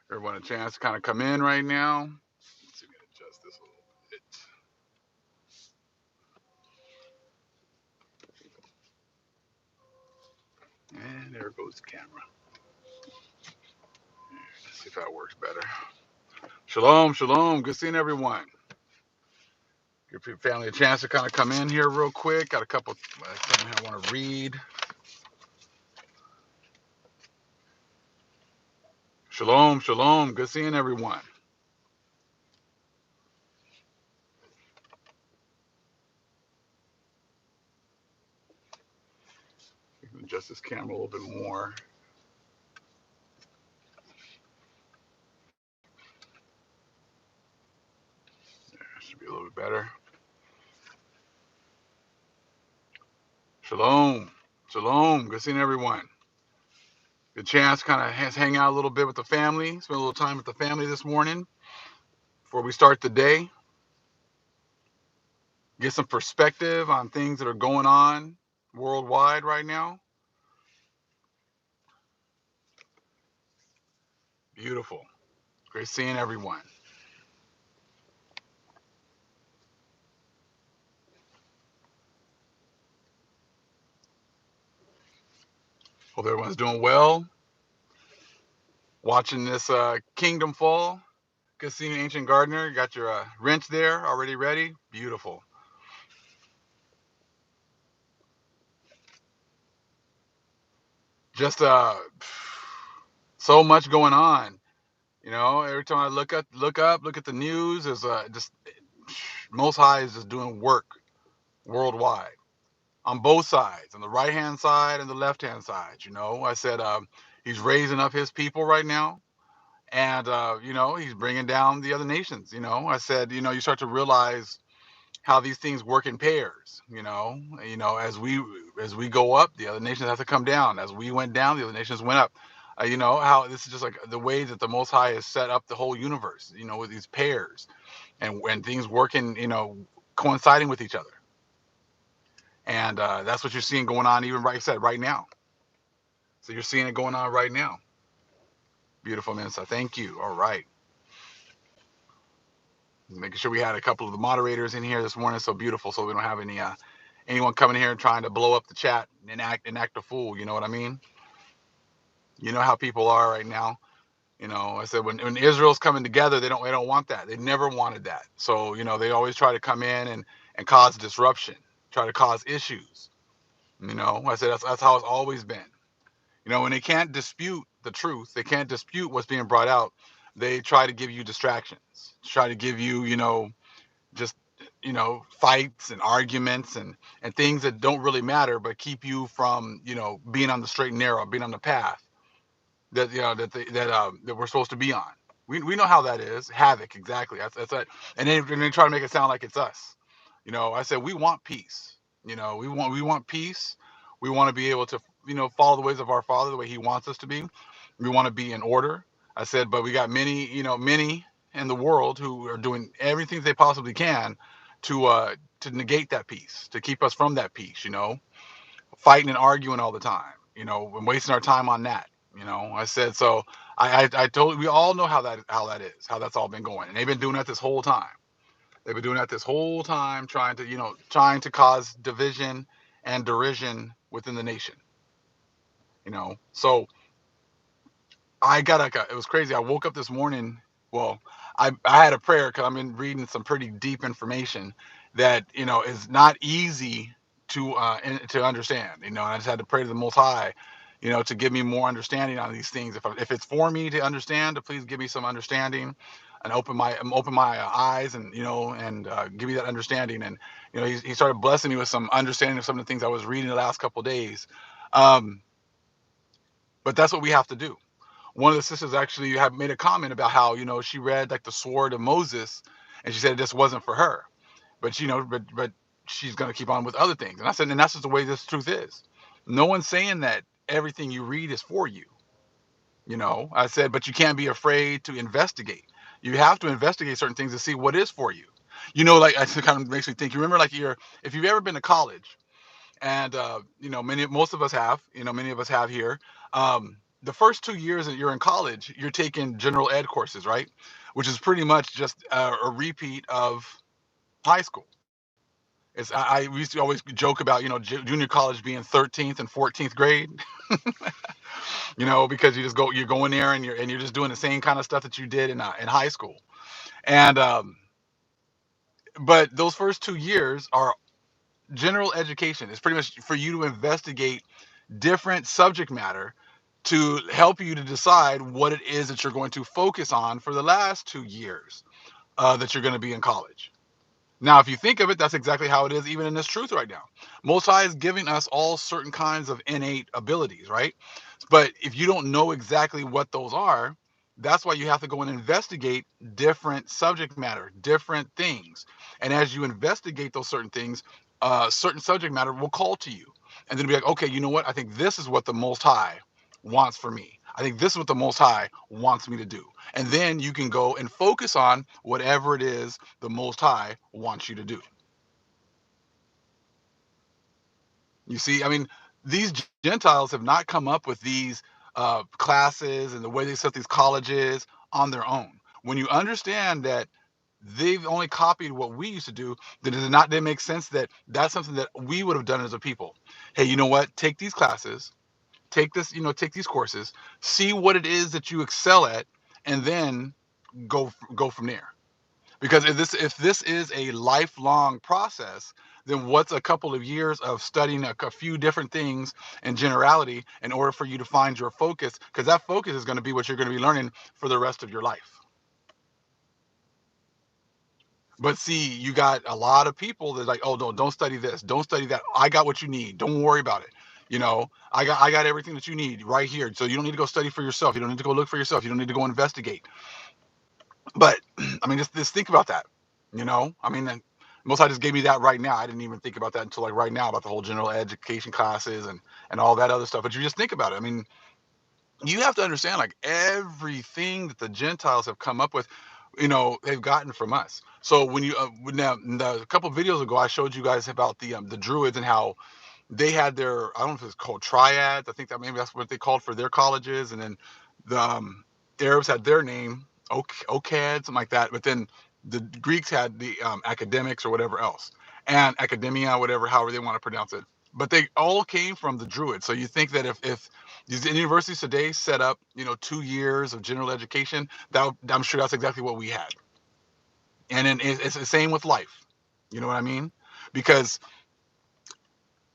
Everyone a chance to kind of come in right now. Let's see if we can adjust this a little bit. And there goes the camera. Let's see if that works better. Shalom, shalom. Good seeing everyone. Give your family a chance to kind of come in here real quick. Got a couple something I want to read. Shalom, shalom. Good seeing everyone. We can adjust this camera a little bit more. That should be a little bit better. Shalom, shalom. Good seeing everyone. Good chance to kind of hang out a little bit with the family. Spend a little time with the family this morning before we start the day. Get some perspective on things that are going on worldwide right now. Beautiful. Great seeing everyone. Hope everyone's doing well. Watching this kingdom fall. Good seeing you, Ancient Gardener. You got your wrench there already ready. Beautiful. Just so much going on. You know, every time I look at the news, is just Most High is just doing work worldwide on both sides, on the right hand side and the left hand side. You know, I said he's raising up his people right now, and he's bringing down the other nations. You know, I said, you start to realize how these things work in pairs. As we go up, the other nations have to come down. As we went down, the other nations went up. How this is just like the way that the Most High has set up the whole universe. With these pairs and when things working, coinciding with each other. And that's what you're seeing going on, even like I said, right now. So you're seeing it going on right now. Beautiful, Mensa. Thank you. All right. Making sure we had a couple of the moderators in here this morning. So beautiful. So we don't have anyone coming here and trying to blow up the chat and act a fool. You know what I mean? You know how people are right now. I said when Israel's coming together, they don't want that. They never wanted that. So they always try to come in and cause disruption, try to cause issues. I said that's how it's always been. When they can't dispute the truth, they can't dispute what's being brought out. They try to give you distractions, try to give you, just, fights and arguments and things that don't really matter, but keep you from, being on the straight and narrow, being on the path that, that we're supposed to be on. We know how that is. Havoc, exactly. That's it. And they try to make it sound like it's us. I said we want peace. We want peace. We want to be able to follow the ways of our Father the way He wants us to be. We want to be in order. I said, but we got many in the world who are doing everything they possibly can to negate that peace, to keep us from that peace. Fighting and arguing all the time. And wasting our time on that. I said so. I told we all know how that is, how that's all been going, and they've been doing that this whole time. They've been doing that this whole time, trying to cause division and derision within the nation. So I got it was crazy. I woke up this morning. Well, I had a prayer because I've been reading some pretty deep information that is not easy to understand. And I just had to pray to the Most High, to give me more understanding on these things. If it's for me to understand, to please give me some understanding, and open my eyes, and give me that understanding. And he started blessing me with some understanding of some of the things I was reading the last couple of days. Um, but that's what we have to do. One of the sisters actually had made a comment about how she read like the sword of Moses, and she said it just wasn't for her, but but she's gonna keep on with other things. And I said, and that's just the way this truth is. No one's saying that everything you read is for you. I said, but you can't be afraid to investigate. You have to investigate certain things to see what is for you. Like it kind of makes me think. You remember, like if you've ever been to college, and most of us have, many of us have here. the first 2 years that you're in college, you're taking general ed courses, right? Which is pretty much just a repeat of high school. We used to always joke about, junior college being 13th and 14th grade, because you're going there and you're just doing the same kind of stuff that you did in high school. And but those first 2 years are general education. It's pretty much for you to investigate different subject matter to help you to decide what it is that you're going to focus on for the last 2 years that you're going to be in college. Now, if you think of it, that's exactly how it is even in this truth right now. Most High is giving us all certain kinds of innate abilities, right? But if you don't know exactly what those are, that's why you have to go and investigate different subject matter, different things. And as you investigate those certain things, certain subject matter will call to you. And then be like, okay, you know what? I think this is what the Most High wants for me. I think this is what the Most High wants me to do. And then you can go and focus on whatever it is the Most High wants you to do. You see, I mean, these Gentiles have not come up with these classes and the way they set these colleges on their own. When you understand that they've only copied what we used to do, then does it not then make sense that that's something that we would have done as a people? Hey, you know what? Take these classes, take this, take these courses, see what it is that you excel at, and then go from there. Because if this is a lifelong process, then what's a couple of years of studying a few different things in generality in order for you to find your focus? Because that focus is going to be what you're going to be learning for the rest of your life. But see, you got a lot of people that like, oh, no, don't study this, don't study that. I got what you need. Don't worry about it. I got everything that you need right here. So you don't need to go study for yourself. You don't need to go look for yourself. You don't need to go investigate. But I mean, just think about that. I mean, most I just gave me that right now. I didn't even think about that until like right now about the whole general education classes and all that other stuff. But you just think about it. I mean, you have to understand like everything that the Gentiles have come up with, they've gotten from us. So now a couple of videos ago, I showed you guys about the Druids and how they had their, I don't know if it's called triads. I think that maybe that's what they called for their colleges. And then the Arabs had their name, OCAD, something like that. But then the Greeks had the academics or whatever else, and academia, whatever, however they want to pronounce it. But they all came from the Druids. So you think that if these universities today set up, 2 years of general education, that I'm sure that's exactly what we had. And then it's the same with life. You know what I mean? Because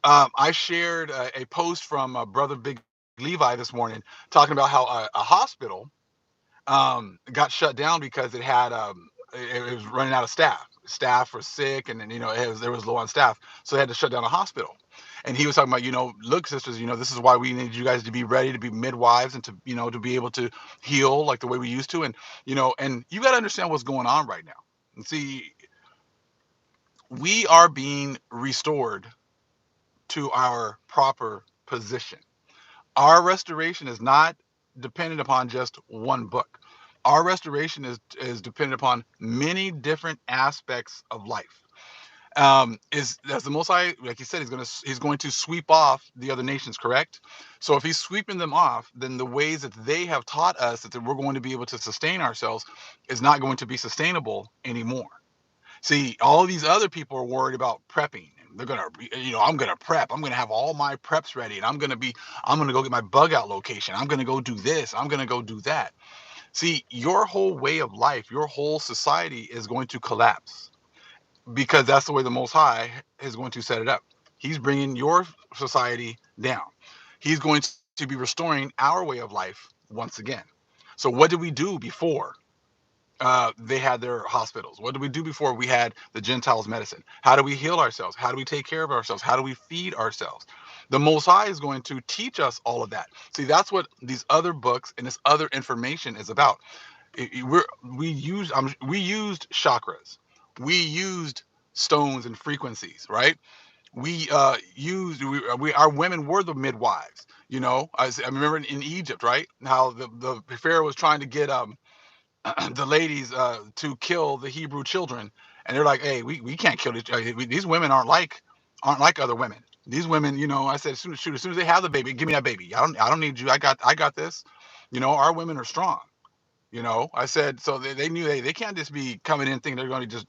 I shared a post from Brother Big Levi this morning talking about how a hospital got shut down because it was running out of staff. Staff were sick, and then there was low on staff, so they had to shut down a hospital. And he was talking about, look, sisters, this is why we need you guys to be ready to be midwives and to be able to heal like the way we used to, and you got to understand what's going on right now. And see, we are being restored to our proper position. Our restoration is not dependent upon just one book. Our restoration is dependent upon many different aspects of life. Is as the Most High, like he said, he's going to sweep off the other nations, correct? So if he's sweeping them off, then the ways that they have taught us that we're going to be able to sustain ourselves is not going to be sustainable anymore. See, all these other people are worried about prepping. They're gonna, I'm gonna prep. I'm gonna have all my preps ready, and I'm gonna go get my bug out location. I'm gonna go do this. I'm gonna go do that. See, your whole way of life, your whole society is going to collapse because that's the way the Most High is going to set it up. He's bringing your society down. He's going to be restoring our way of life once again. So, what did we do before? They had their hospitals? What did we do before we had the Gentiles' medicine? How do we heal ourselves? How do we take care of ourselves? How do we feed ourselves? The Most High is going to teach us all of that. See, that's what these other books and this other information is about. We used chakras, we used stones and frequencies, right? Our women were the midwives. I remember in Egypt, right? How the Pharaoh was trying to get the ladies to kill the Hebrew children, and they're like, "Hey, we can't kill these women aren't like other women." These women, I said, shoot, as soon as they have the baby, give me that baby. I don't need you. I got this. Our women are strong. I said, so they knew they can't just be coming in thinking they're going to just,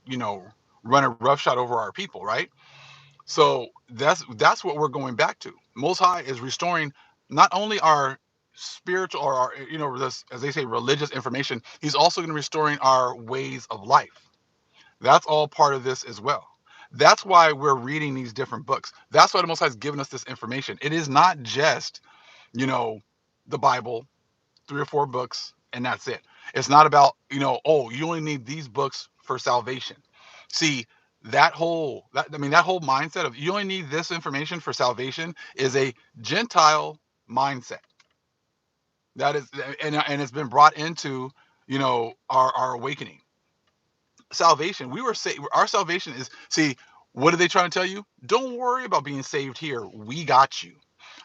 run a roughshod over our people, right? So that's what we're going back to. Most High is restoring not only our spiritual or our, this, as they say, religious information. He's also going to restoring our ways of life. That's all part of this as well. That's why we're reading these different books. That's why the Most High has given us this information. It is not just, you know, the Bible, 3 or 4 books, and that's it. It's not about, oh, you only need these books for salvation. See, that whole mindset of you only need this information for salvation is a Gentile mindset. That is, and it's been brought into, our awakening. Salvation, we were saved. Our salvation is, see, what are they trying to tell you? Don't worry about being saved here. We got you.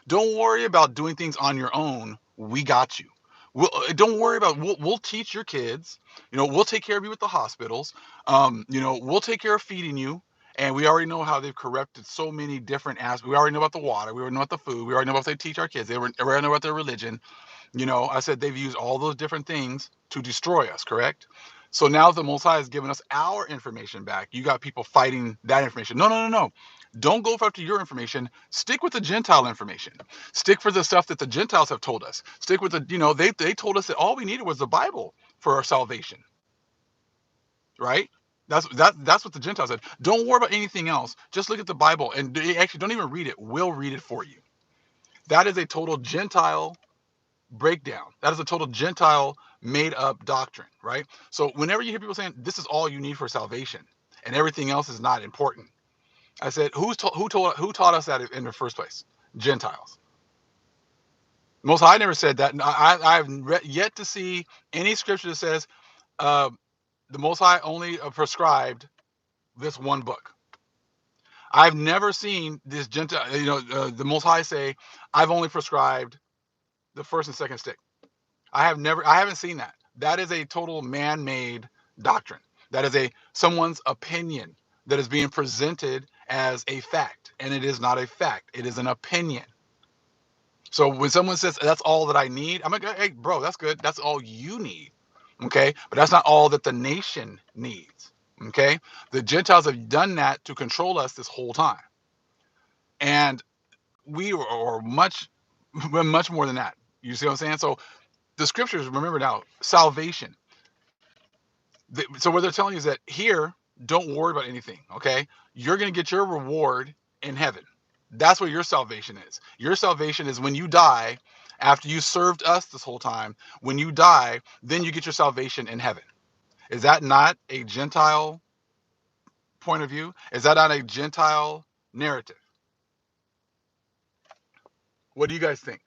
Don't worry about doing things on your own. We got you. Don't worry about, we'll teach your kids. We'll take care of you at the hospitals. We'll take care of feeding you. And we already know how they've corrupted so many different aspects. We already know about the water. We already know about the food. We already know about what they teach our kids. We already know about their religion. I said they've used all those different things to destroy us, correct? So now the Most High has given us our information back. You got people fighting that information. No, no, no, no. Don't go after your information. Stick with the Gentile information. Stick for the stuff that the Gentiles have told us. Stick with they told us that all we needed was the Bible for our salvation, right? That's what the Gentiles said. Don't worry about anything else. Just look at the Bible, and actually don't even read it. We'll read it for you. That is a total Gentile breakdown. That is a total Gentile made up doctrine, right? So whenever you hear people saying this is all you need for salvation and everything else is not important, I said, who taught us that in the first place? Gentiles. Most High never said that. I've yet to see any scripture that says uh, the Most High only prescribed this one book. I've never seen this Gentile, the Most High say, I've only prescribed the first and second stick. I haven't seen that. That is a total man-made doctrine. That is someone's opinion that is being presented as a fact, and it is not a fact. It is an opinion. So when someone says that's all that I need, I'm like, hey, bro, that's good. That's all you need. Okay, but that's not all that the nation needs. Okay, the Gentiles have done that to control us this whole time, and we are much more than that. You see what I'm saying? So the scriptures, remember now, salvation. So what they're telling you is that here, don't worry about anything. Okay, you're going to get your reward in heaven. That's what your salvation is. Your salvation is when you die, after you served us this whole time. When you die, then you get your salvation in heaven. Is that not a Gentile point of view? Is that not a Gentile narrative? What do you guys think?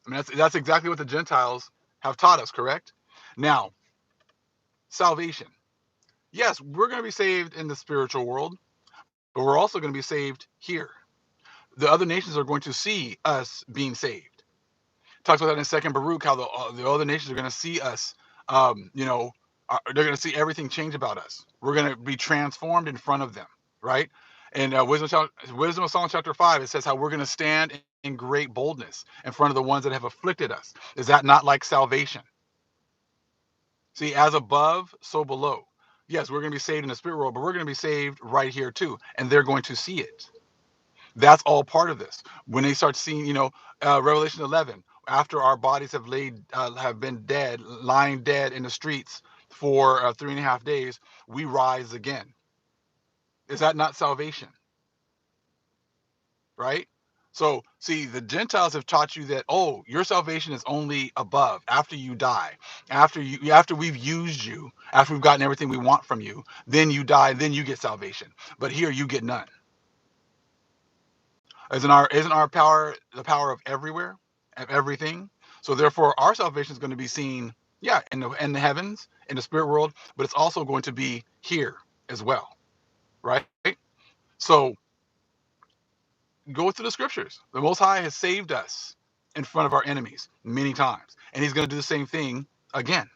I mean, that's exactly what the Gentiles have taught us, correct? Now, salvation. Yes, we're going to be saved in the spiritual world, but we're also going to be saved here. The other nations are going to see us being saved. Talks about that in Second Baruch, how the other nations are going to see us. They're going to see everything change about us. We're going to be transformed in front of them, right? And Wisdom of Solomon chapter 5, it says how we're going to stand in great boldness in front of the ones that have afflicted us. Is that not like salvation? See, as above, so below. Yes, we're going to be saved in the spirit world, but we're going to be saved right here too, and they're going to see it. That's all part of this. When they start seeing, Revelation 11, after our bodies have been dead, lying dead in the streets for 3.5 days, we rise again. Is that not salvation? Right? So, see, the Gentiles have taught you that, oh, your salvation is only above, after you die, after we've used you, after we've gotten everything we want from you, then you die, then you get salvation. But here you get none. Isn't our power the power of everywhere, of everything? So therefore, our salvation is going to be seen, yeah, in the heavens, in the spirit world, but it's also going to be here as well, right? So go through the scriptures. The Most High has saved us in front of our enemies many times, and He's going to do the same thing again.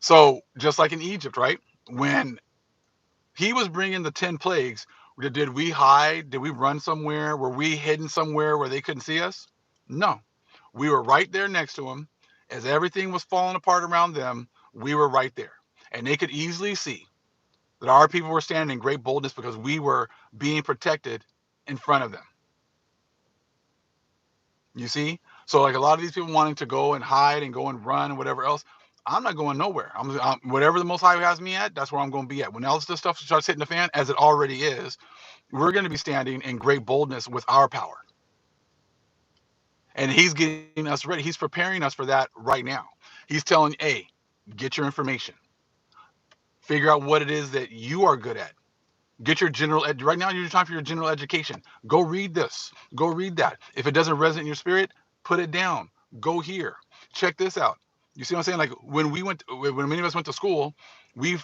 So just like in Egypt, right? When He was bringing the 10 plagues, Did we hide? Did we run somewhere? Were we hidden somewhere where they couldn't see us? No. We were right there next to them. As everything was falling apart around them, we were right there. And they could easily see that our people were standing in great boldness because we were being protected in front of them. You see? So like a lot of these people wanting to go and hide and go and run and whatever else, I'm not going nowhere. I'm whatever the Most High has me at, that's where I'm going to be at. When all this stuff starts hitting the fan, as it already is, we're going to be standing in great boldness with our power. And he's getting us ready. He's preparing us for that right now. He's telling, hey, get your information. Figure out what it is that you are good at. Get your general ed. Right now, you're time for your general education. Go read this. Go read that. If it doesn't resonate in your spirit, put it down. Go here. Check this out. You see what I'm saying? Like when many of us went to school, we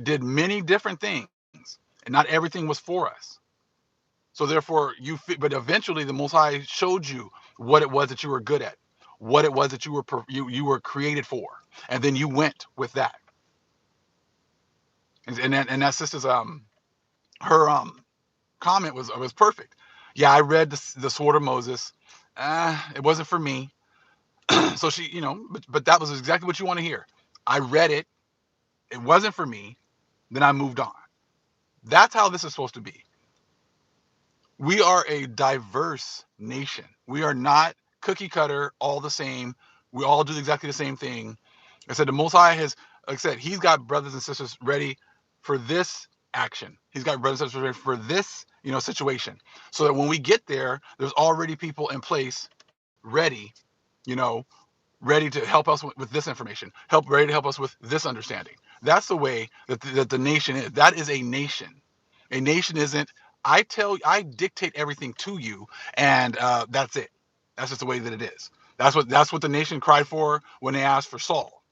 did many different things, and not everything was for us. So therefore, but eventually, the Most High showed you what it was that you were good at, what it was that you were created for, and then you went with that. And that sister's her comment was perfect. Yeah, I read the Sword of Moses. It wasn't for me. So she, but that was exactly what you want to hear. I read it. It wasn't for me. Then I moved on. That's how this is supposed to be. We are a diverse nation. We are not cookie cutter, all the same. We all do exactly the same thing. I said the Most High has, like I said, He's got brothers and sisters ready for this action. He's got brothers and sisters ready for this, situation. So that when we get there, there's already people in place, ready, you know, ready to help us with this information, ready to help us with this understanding. That's the way that the nation is. That is a nation. A nation isn't, I dictate everything to you, and that's it. That's just the way that it is. That's what the nation cried for when they asked for Saul,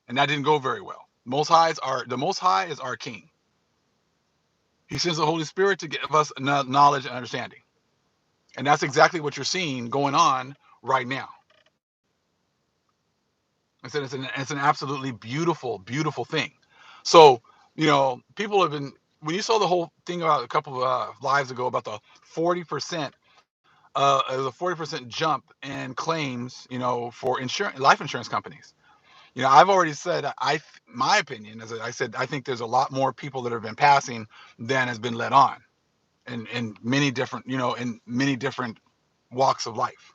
and that didn't go very well. The Most High is our King. He sends the Holy Spirit to give us knowledge and understanding, and that's exactly what you're seeing going on right now. I said it's an absolutely beautiful, beautiful thing. So, people have been, when you saw the whole thing about a couple of lives ago about the 40%, the 40% jump in claims, for life insurance companies. I've already said my opinion, as I said, I think there's a lot more people that have been passing than has been let on, in many different, in many different walks of life,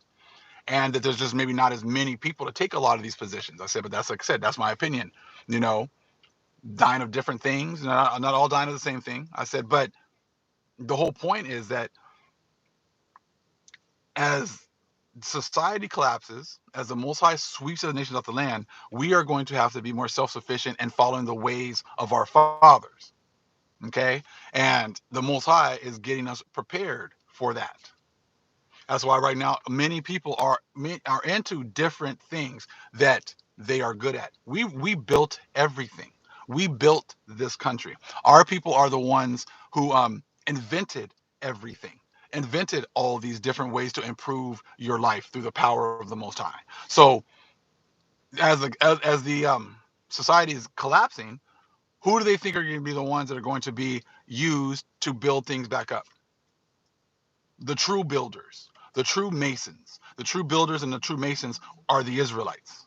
and that there's just maybe not as many people to take a lot of these positions. I said, but that's, like I said, that's my opinion. You know, Dying of different things, not all dying of the same thing. I said, but the whole point is that as society collapses, as the Most High sweeps the nations off the land, we are going to have to be more self-sufficient and following the ways of our fathers. Okay, and the Most High is getting us prepared for that. That's why right now many people are into different things that they are good at. We built everything. We built this country. Our people are the ones who invented everything. Invented all these different ways to improve your life through the power of the Most High. So as the society is collapsing, who do they think are going to be the ones that are going to be used to build things back up? The true builders, the true masons, the true builders and the true masons are the Israelites.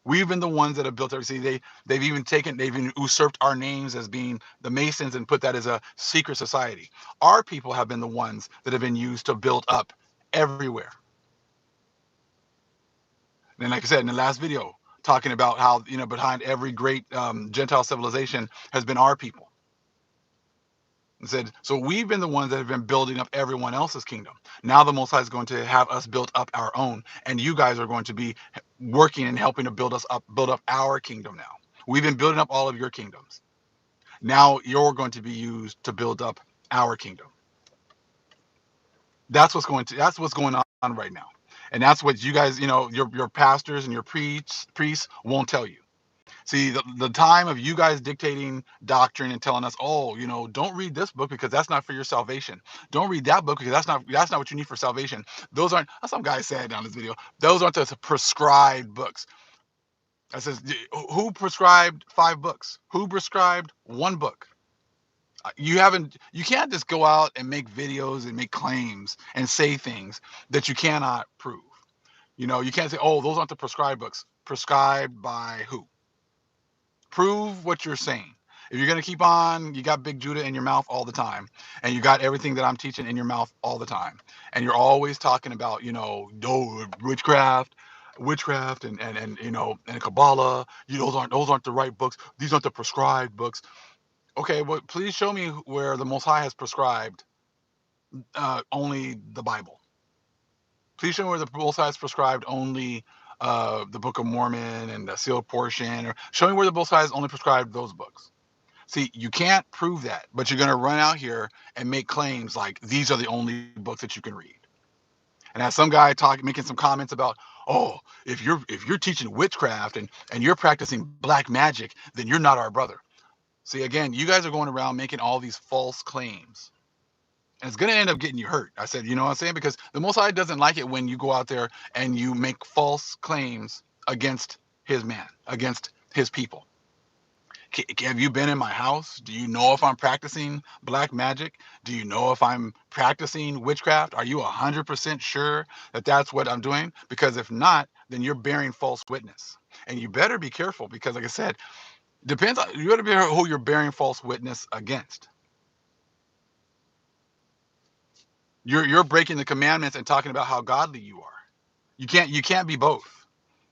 We've been the ones that have built everything. They've even usurped our names as being the Masons and put that as a secret society. Our people have been the ones that have been used to build up everywhere. And like I said in the last video, talking about how, behind every great Gentile civilization has been our people. And said, so we've been the ones that have been building up everyone else's kingdom. Now the Most High is going to have us build up our own, and you guys are going to be working and helping to build up our kingdom now. We've been building up all of your kingdoms. Now you're going to be used to build up our kingdom. That's what's going on right now. And that's what you guys, your pastors and your priests won't tell you. See, the time of you guys dictating doctrine and telling us, oh, don't read this book because that's not for your salvation. Don't read that book because that's not what you need for salvation. Those aren't, some guy said on this video, those aren't the prescribed books. I says, who prescribed 5 books? Who prescribed 1 book? You can't just go out and make videos and make claims and say things that you cannot prove. You can't say, oh, those aren't the prescribed books. Prescribed by who? Prove what you're saying. If you're going to keep on, you got Big Judah in your mouth all the time, and you got everything that I'm teaching in your mouth all the time, and you're always talking about, witchcraft and Kabbalah. Those aren't the right books. These aren't the prescribed books. Okay, well, please show me where the Most High has prescribed only the Bible. Please show me where the Most High has prescribed only the Book of Mormon and the sealed portion, or show me where the Most High has only prescribed those books. See, you can't prove that, but you're going to run out here and make claims like these are the only books that you can read. And as some guy making some comments about, oh, if you're teaching witchcraft and you're practicing black magic, then you're not our brother. See, again, you guys are going around making all these false claims. And it's going to end up getting you hurt. I said, you know what I'm saying? Because the Most High doesn't like it when you go out there and you make false claims against his man, against his people. Have you been in my house? Do you know if I'm practicing black magic? Do you know if I'm practicing witchcraft? Are you 100% sure that that's what I'm doing? Because if not, then you're bearing false witness. And you better be careful because, like I said, depends on you got to be who you're bearing false witness against. You're breaking the commandments and talking about how godly you are. You can't be both.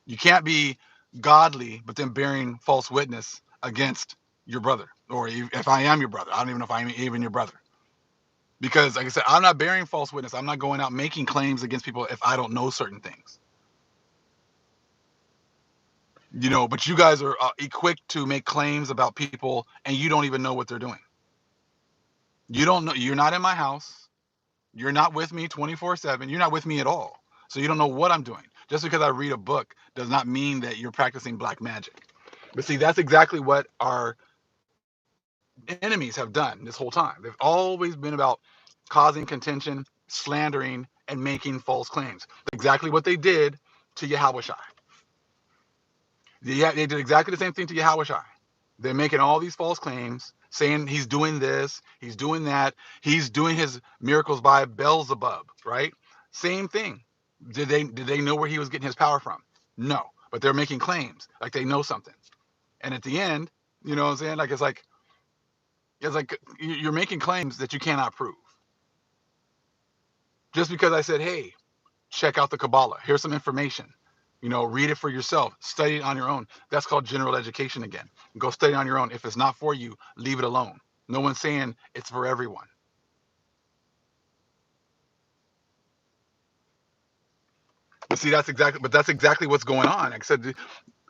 You can't be godly but then bearing false witness against your brother, or if I am your brother. I don't even know if I'm even your brother, because like I said, I'm not bearing false witness. I'm not going out making claims against people if I don't know certain things. But you guys are equipped to make claims about people and you don't even know what they're doing. You don't know. You're not in my house. You're not with me 24/7. You're not with me at all. So you don't know what I'm doing. Just because I read a book does not mean that you're practicing black magic. But see, that's exactly what our enemies have done this whole time. They've always been about causing contention, slandering, and making false claims. Exactly what they did to Yahushua. They did exactly the same thing to Yahushua. They're making all these false claims, saying he's doing this, he's doing that, he's doing his miracles by Beelzebub, right? Same thing. Did they know where he was getting his power from? No. But they're making claims like they know something. And at the end, you know what I'm saying? It's like you're making claims that you cannot prove. Just because I said, hey, check out the Kabbalah. Here's some information. Read it for yourself. Study it on your own. That's called general education again. Go study on your own. If it's not for you, leave it alone. No one's saying it's for everyone. But see, that's exactly what's going on. Like I said,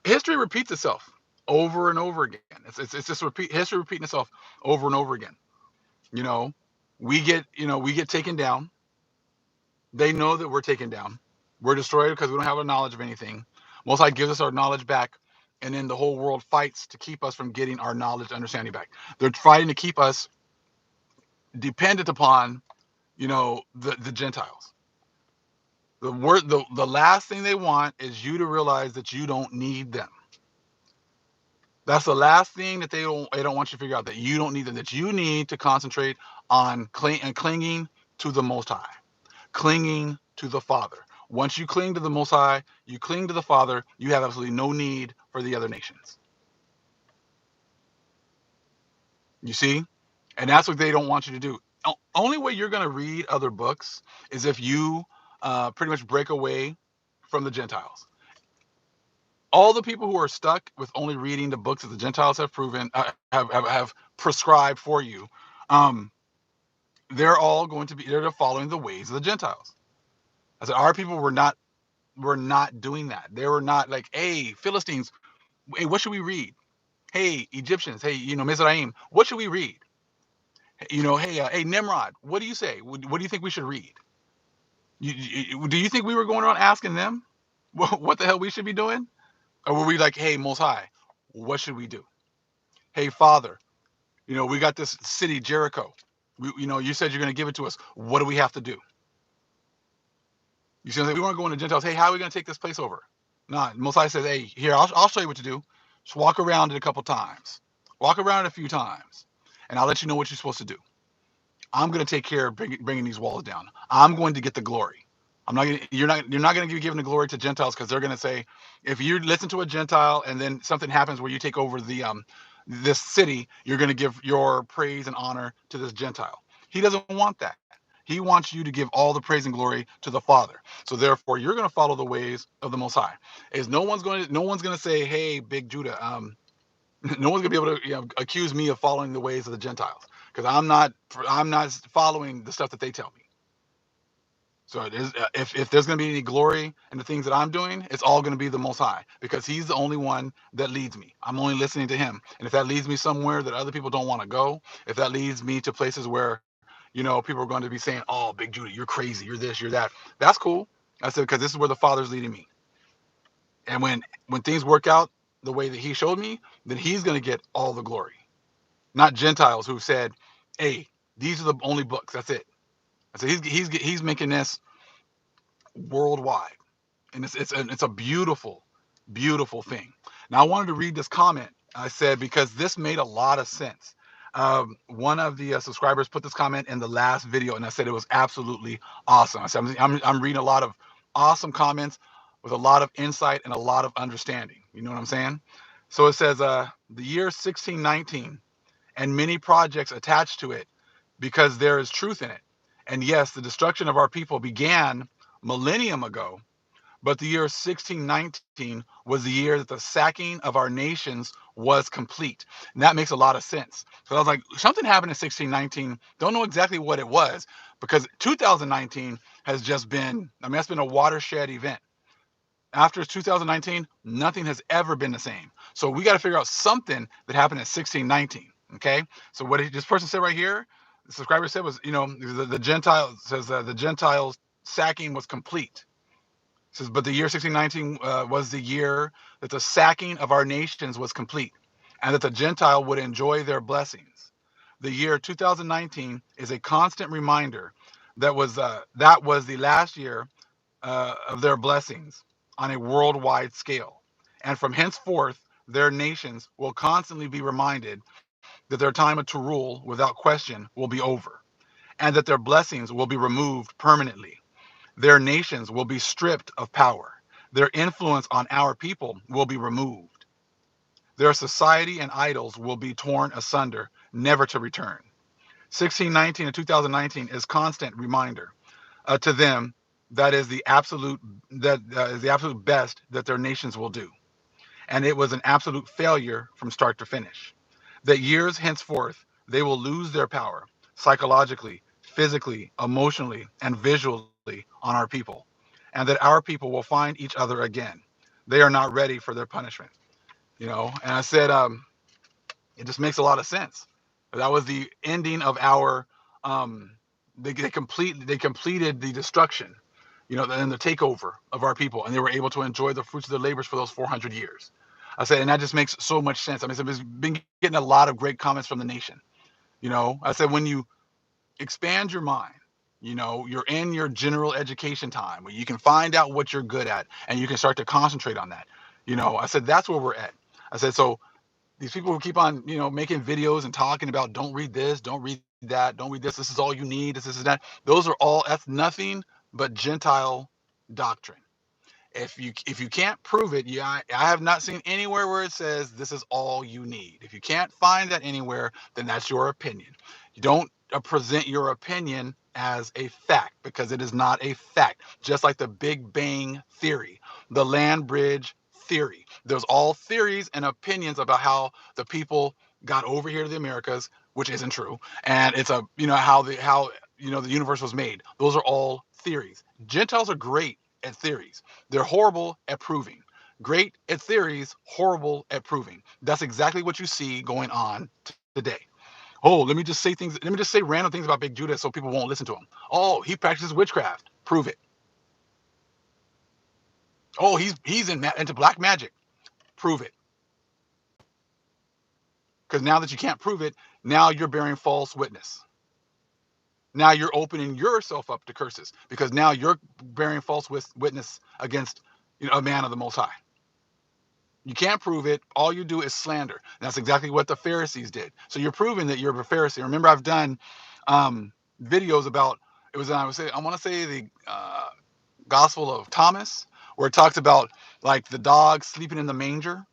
history repeats itself over and over again. It's just history repeating itself over and over again. You know, we get taken down. They know that we're taken down. We're destroyed because we don't have a knowledge of anything. Most High gives us our knowledge back, and then the whole world fights to keep us from getting our knowledge, understanding back. They're fighting to keep us dependent upon, the Gentiles. The last thing they want is you to realize that you don't need them. That's the last thing that they don't want you to figure out, that you don't need them, that you need to concentrate on clinging to the Most High, clinging to the Father. Once you cling to the Most High, you cling to the Father, you have absolutely no need for the other nations. You see? And that's what they don't want you to do. Only way you're going to read other books is if you pretty much break away from the Gentiles. All the people who are stuck with only reading the books that the Gentiles have proven, have prescribed for you, they're following the ways of the Gentiles. I said, our people were not doing that. They were not like, hey, Philistines, hey, what should we read? Hey, Egyptians, hey, Mizraim, what should we read? Hey, Nimrod, what do you say? What do you think we should read? Do you think we were going around asking them what the hell we should be doing? Or were we like, hey, Most High, what should we do? Hey, Father, we got this city, Jericho. You said you're going to give it to us. What do we have to do? You see, we weren't going to Gentiles. Hey, how are we going to take this place over? No, Most High says, hey, here, I'll show you what to do. Just walk around it a couple times. Walk around it a few times. and I'll let you know what you're supposed to do. I'm going to take care of bringing these walls down. I'm going to get the glory. I'm not going to, you're not going to be giving the glory to Gentiles, because they're going to say, if you listen to a Gentile and then something happens where you take over this city, you're going to give your praise and honor to this Gentile. He doesn't want that. He wants you to give all the praise and glory to the Father. So therefore, you're going to follow the ways of the Most High. Is no one's going to say, hey, Big Judah, no one's gonna be able to accuse me of following the ways of the Gentiles, because I'm not following the stuff that they tell me. So if there's gonna be any glory in the things that I'm doing, it's all gonna be the Most High, because He's the only one that leads me. I'm only listening to Him, and if that leads me somewhere that other people don't want to go, if that leads me to places where people are going to be saying, "Oh, Big Judah, you're crazy, you're this, you're that," that's cool. I said, because this is where the Father's leading me, and when things work out the way that He showed me, then He's gonna get all the glory. Not Gentiles who said, "Hey, these are the only books. That's it." So he's making this worldwide, and it's a beautiful, beautiful thing. Now I wanted to read this comment I said, because this made a lot of sense. One of the subscribers put this comment in the last video, and I said it was absolutely awesome. I said I'm reading a lot of awesome comments with a lot of insight and a lot of understanding. You know what I'm saying? So it says, the year 1619 and many projects attached to it, because there is truth in it. And yes, the destruction of our people began millennium ago, but the year 1619 was the year that the sacking of our nations was complete. And that makes a lot of sense. So I was like, something happened in 1619. Don't know exactly what it was, because 2019 has just been, that's been a watershed event. After 2019, nothing has ever been the same. So we got to figure out something that happened in 1619. Okay. So what this person said right here, the subscriber said was, the Gentile says, the Gentiles sacking was complete. It says, but the year 1619 was the year that the sacking of our nations was complete, and that the Gentile would enjoy their blessings. The year 2019 is a constant reminder that was the last year of their blessings on a worldwide scale. And from henceforth, their nations will constantly be reminded that their time to rule without question will be over, and that their blessings will be removed permanently. Their nations will be stripped of power. Their influence on our people will be removed. Their society and idols will be torn asunder, never to return. 1619 and 2019 is constant reminder to them that is the absolute best that their nations will do, and it was an absolute failure from start to finish. That years henceforth they will lose their power psychologically, physically, emotionally, and visually on our people, and that our people will find each other again. They are not ready for their punishment. And I said, it just makes a lot of sense. That was the ending of our they completed the destruction, and the takeover of our people, and they were able to enjoy the fruits of their labors for those 400 years. I said, and that just makes so much sense. I mean, I've been getting a lot of great comments from the nation. I said, when you expand your mind, you're in your general education time where you can find out what you're good at, and you can start to concentrate on that. I said, that's where we're at. I said, so these people who keep on, making videos and talking about, don't read this, don't read that, don't read this, this is all you need, this is that. That's nothing but Gentile doctrine. If you can't prove it, I have not seen anywhere where it says this is all you need. If you can't find that anywhere, then that's your opinion. You don't present your opinion as a fact, because it is not a fact. Just like the Big Bang theory, the land bridge theory. There's all theories and opinions about how the people got over here to the Americas, which isn't true. And it's how the universe was made. Those are all theories. Gentiles are great at theories. They're horrible at proving. Great at theories, horrible at proving. That's exactly what you see going on today. Oh, let me just say things. Let me just say random things about Big Judah so people won't listen to him. Oh, he practices witchcraft. Prove it. Oh, he's into black magic. Prove it. Because now that you can't prove it, now you're bearing false witness. Now you're opening yourself up to curses, because now you're bearing false witness against a man of the Most High. You can't prove it. All you do is slander. And that's exactly what the Pharisees did. So you're proving that you're a Pharisee. Remember, I've done videos about, it was, I want to say the Gospel of Thomas, where it talks about like the dog sleeping in the manger,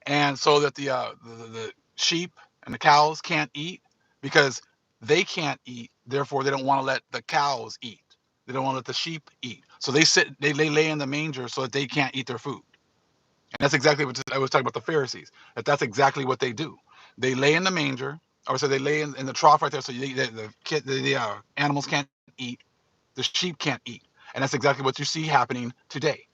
and so that the sheep and the cows can't eat because they can't eat. Therefore, they don't want to let the cows eat. They don't want to let the sheep eat. So they lay in the manger so that they can't eat their food. And that's exactly what I was talking about the Pharisees. That's exactly what they do. They lay in the manger, or so they lay in the trough right there, so the animals can't eat, the sheep can't eat, and that's exactly what you see happening today.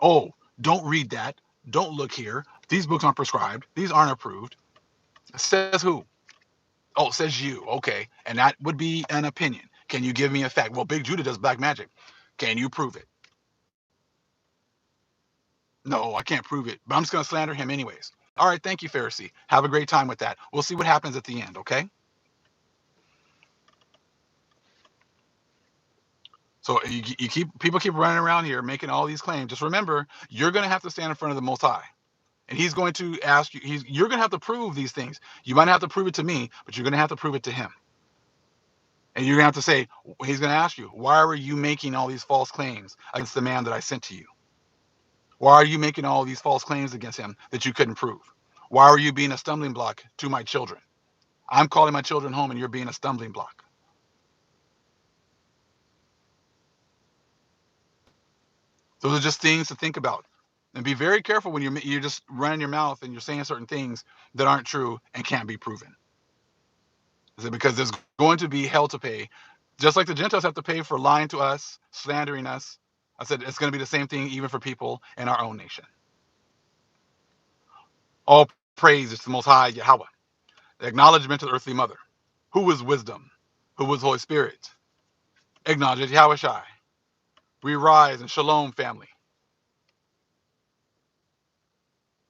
Oh, don't read that. Don't look here. These books aren't prescribed. These aren't approved. Says who? Oh, it says you. Okay, and that would be an opinion. Can you give me a fact? Well, Big Judah does black magic. Can you prove it? No, I can't prove it, but I'm just going to slander him anyways. All right, thank you, Pharisee. Have a great time with that. We'll see what happens at the end, okay? So you keep people keep running around here making all these claims. Just remember, you're going to have to stand in front of the Most High, and He's going to ask you. You're going to have to prove these things. You might not have to prove it to me, but you're going to have to prove it to Him. And you're going to have to say, He's going to ask you, why are you making all these false claims against the man that I sent to you? Why are you making all these false claims against him that you couldn't prove? Why are you being a stumbling block to my children? I'm calling my children home, and you're being a stumbling block. Those are just things to think about, and be very careful when you're just running your mouth and you're saying certain things that aren't true and can't be proven. Is it because there's going to be hell to pay, just like the Gentiles have to pay for lying to us, slandering us? I said it's going to be the same thing even for people in our own nation. All praise is to the Most High Yahweh. The acknowledgement of the earthly mother, who is wisdom, who is Holy Spirit. Acknowledge Yahweh Shai. We rise in Shalom, family.